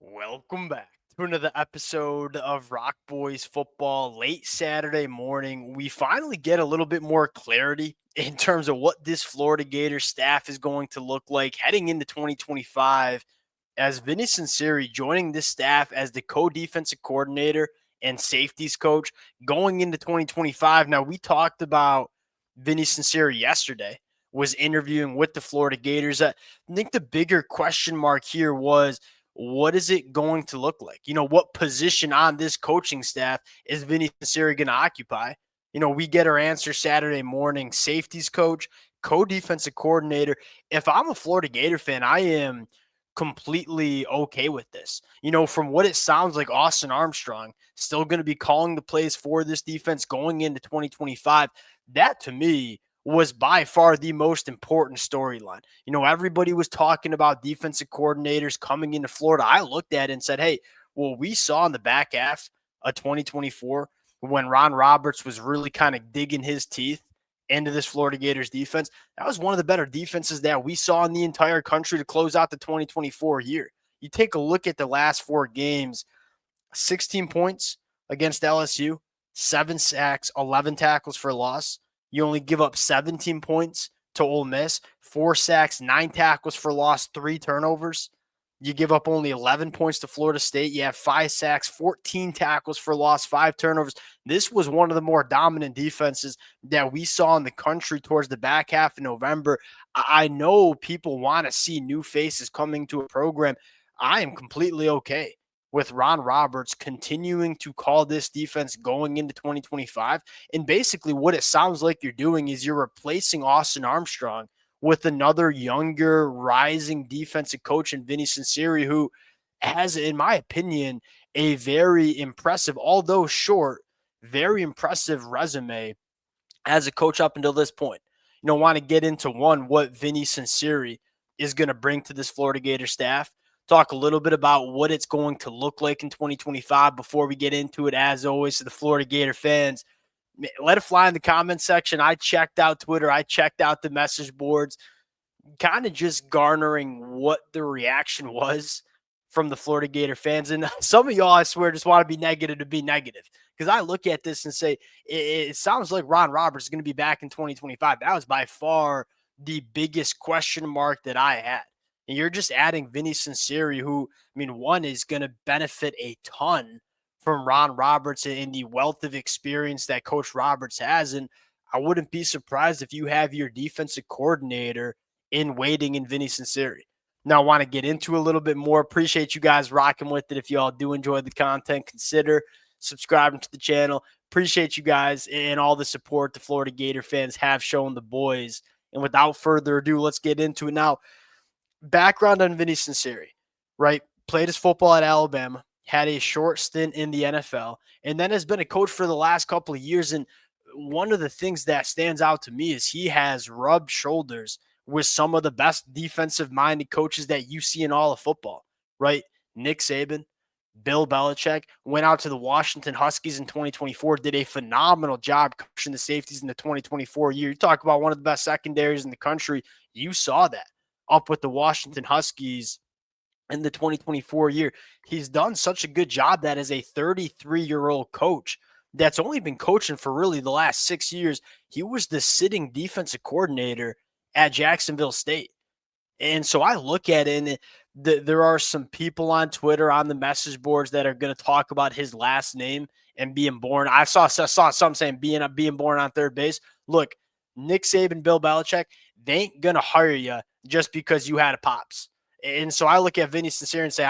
Welcome back to another episode of Rock Boys Football. Late Saturday morning, we finally get a little bit more clarity in terms of what this Florida Gators staff is going to look like heading into 2025 as Vinnie Sunseri joining this staff as the co-defensive coordinator and safeties coach going into 2025. Now, we talked about Vinnie Sunseri yesterday, was interviewing with the Florida Gators. I think the bigger question mark here was, what is it going to look like? What position on this coaching staff is Vinnie Sunseri going to occupy? We get our answer Saturday morning. Safeties coach, co-defensive coordinator. If I'm a Florida Gator fan, I am completely okay with this. From what it sounds like, Austin Armstrong still going to be calling the plays for this defense going into 2025. That to me was by far the most important storyline. Everybody was talking about defensive coordinators coming into Florida. I looked at it and said, hey, well, we saw in the back half of 2024 when Ron Roberts was really kind of digging his teeth into this Florida Gators defense. That was one of the better defenses that we saw in the entire country to close out the 2024 year. You take a look at the last four games, 16 points against LSU, 7 sacks, 11 tackles for loss. You only give up 17 points to Ole Miss, 4 sacks, 9 tackles for loss, 3 turnovers. You give up only 11 points to Florida State. You have 5 sacks, 14 tackles for loss, 5 turnovers. This was one of the more dominant defenses that we saw in the country towards the back half of November. I know people want to see new faces coming to a program. I am completely okay with Ron Roberts continuing to call this defense going into 2025. And basically what it sounds like you're doing is you're replacing Austin Armstrong with another younger, rising defensive coach in Vinnie Sunseri, who has, in my opinion, a very impressive, although short, very impressive resume as a coach up until this point. Want to get into what Vinnie Sunseri is going to bring to this Florida Gator staff. Talk a little bit about what it's going to look like in 2025 before we get into it. As always, to the Florida Gator fans, let it fly in the comment section. I checked out Twitter. I checked out the message boards, kind of just garnering what the reaction was from the Florida Gator fans. And some of y'all, I swear, just want to be negative to be negative. Because I look at this and say, it sounds like Ron Roberts is going to be back in 2025. That was by far the biggest question mark that I had. And you're just adding Vinnie Sunseri, who, one is going to benefit a ton from Ron Roberts and the wealth of experience that Coach Roberts has. And I wouldn't be surprised if you have your defensive coordinator in waiting in Vinnie Sunseri. Now, I want to get into a little bit more. Appreciate you guys rocking with it. If y'all do enjoy the content, consider subscribing to the channel. Appreciate you guys and all the support the Florida Gator fans have shown the boys. And without further ado, let's get into it now. Background on Vinnie Sunseri, right? Played his football at Alabama, had a short stint in the NFL, and then has been a coach for the last couple of years. And one of the things that stands out to me is he has rubbed shoulders with some of the best defensive-minded coaches that you see in all of football, right? Nick Saban, Bill Belichick, went out to the Washington Huskies in 2024, did a phenomenal job coaching the safeties in the 2024 year. You talk about one of the best secondaries in the country. You saw that up with the Washington Huskies in the 2024 year. He's done such a good job that as a 33-year-old coach that's only been coaching for really the last 6 years, he was the sitting defensive coordinator at Jacksonville State. And so I look at it, and there are some people on Twitter, on the message boards, that are going to talk about his last name and being born. I saw some saying being born on third base. Look, Nick Saban, Bill Belichick, they ain't going to hire you just because you had a pops. And so I look at Vinnie Sunseri and say,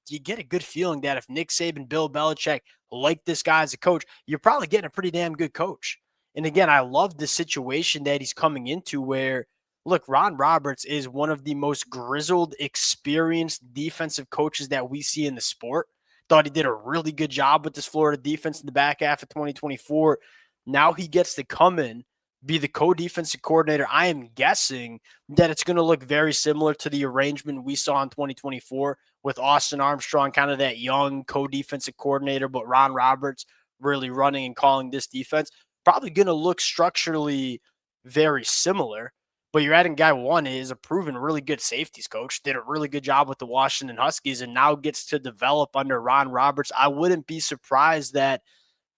you get a good feeling that if Nick Saban, Bill Belichick like this guy as a coach, you're probably getting a pretty damn good coach. And again, I love the situation that he's coming into where, look, Ron Roberts is one of the most grizzled, experienced defensive coaches that we see in the sport. Thought he did a really good job with this Florida defense in the back half of 2024. Now he gets to come in, be the co-defensive coordinator. I am guessing that it's going to look very similar to the arrangement we saw in 2024 with Austin Armstrong, kind of that young co-defensive coordinator, but Ron Roberts really running and calling this defense. Probably going to look structurally very similar. But you're adding guy one is a proven really good safeties coach, did a really good job with the Washington Huskies, and now gets to develop under Ron Roberts. I wouldn't be surprised that,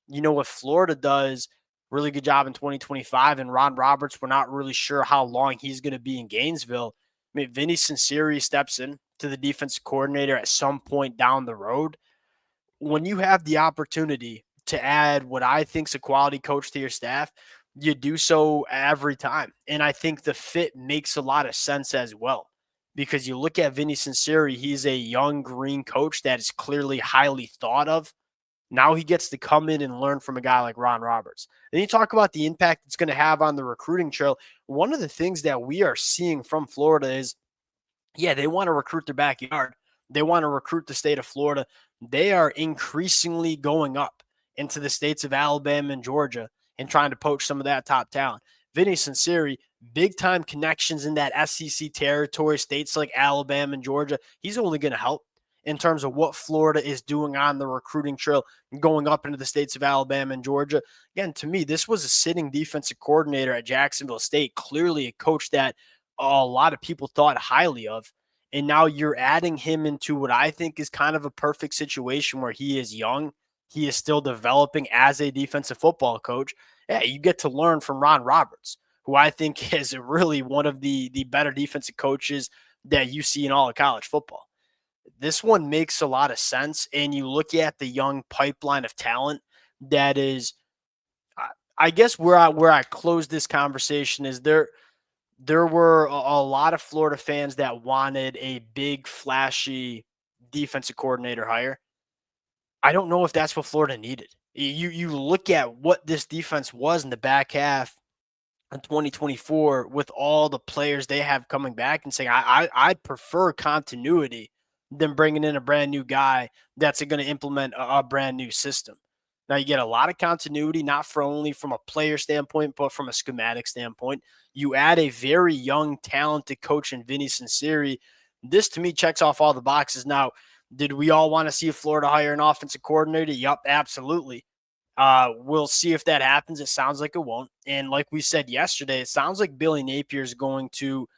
what Florida does, really good job in 2025, and Ron Roberts, we're not really sure how long he's going to be in Gainesville. I mean, Vinnie Sunseri steps in to the defensive coordinator at some point down the road. When you have the opportunity to add what I think is a quality coach to your staff, you do so every time. And I think the fit makes a lot of sense as well. Because you look at Vinnie Sunseri, he's a young green coach that is clearly highly thought of. Now he gets to come in and learn from a guy like Ron Roberts. Then you talk about the impact it's going to have on the recruiting trail. One of the things that we are seeing from Florida is, yeah, they want to recruit their backyard. They want to recruit the state of Florida. They are increasingly going up into the states of Alabama and Georgia and trying to poach some of that top talent. Vinnie Sunseri, big time connections in that SEC territory, states like Alabama and Georgia. He's only going to help in terms of what Florida is doing on the recruiting trail, going up into the states of Alabama and Georgia. Again, to me, this was a sitting defensive coordinator at Jacksonville State, clearly a coach that a lot of people thought highly of. And now you're adding him into what I think is kind of a perfect situation where he is young. He is still developing as a defensive football coach. Yeah, you get to learn from Ron Roberts, who I think is really one of the better defensive coaches that you see in all of college football. This one makes a lot of sense. And you look at the young pipeline of talent that is, I guess where I close this conversation is there were a lot of Florida fans that wanted a big, flashy defensive coordinator hire. I don't know if that's what Florida needed. You look at what this defense was in the back half in 2024 with all the players they have coming back and saying, I prefer continuity than bringing in a brand new guy that's going to implement a brand new system. Now you get a lot of continuity, not for only from a player standpoint, but from a schematic standpoint. You add a very young, talented coach in Vinnie Sunseri. This to me checks off all the boxes. Now, did we all want to see Florida hire an offensive coordinator? Yup, absolutely. We'll see if that happens. It sounds like it won't. And like we said yesterday, it sounds like Billy Napier is going to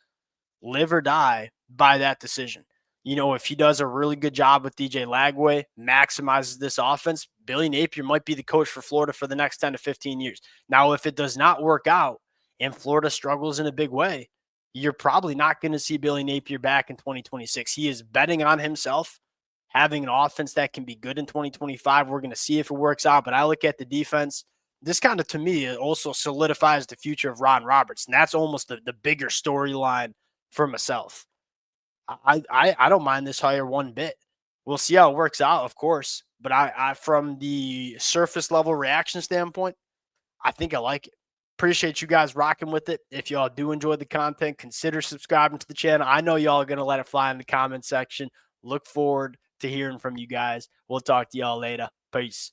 live or die by that decision. If he does a really good job with DJ Lagway, maximizes this offense, Billy Napier might be the coach for Florida for the next 10 to 15 years. Now, if it does not work out and Florida struggles in a big way, you're probably not going to see Billy Napier back in 2026. He is betting on himself, having an offense that can be good in 2025. We're going to see if it works out. But I look at the defense. This kind of, to me, it also solidifies the future of Ron Roberts. And that's almost the bigger storyline for myself. I don't mind this hire one bit. We'll see how it works out, of course. But I from the surface level reaction standpoint, I think I like it. Appreciate you guys rocking with it. If y'all do enjoy the content, consider subscribing to the channel. I know y'all are going to let it fly in the comment section. Look forward to hearing from you guys. We'll talk to y'all later. Peace.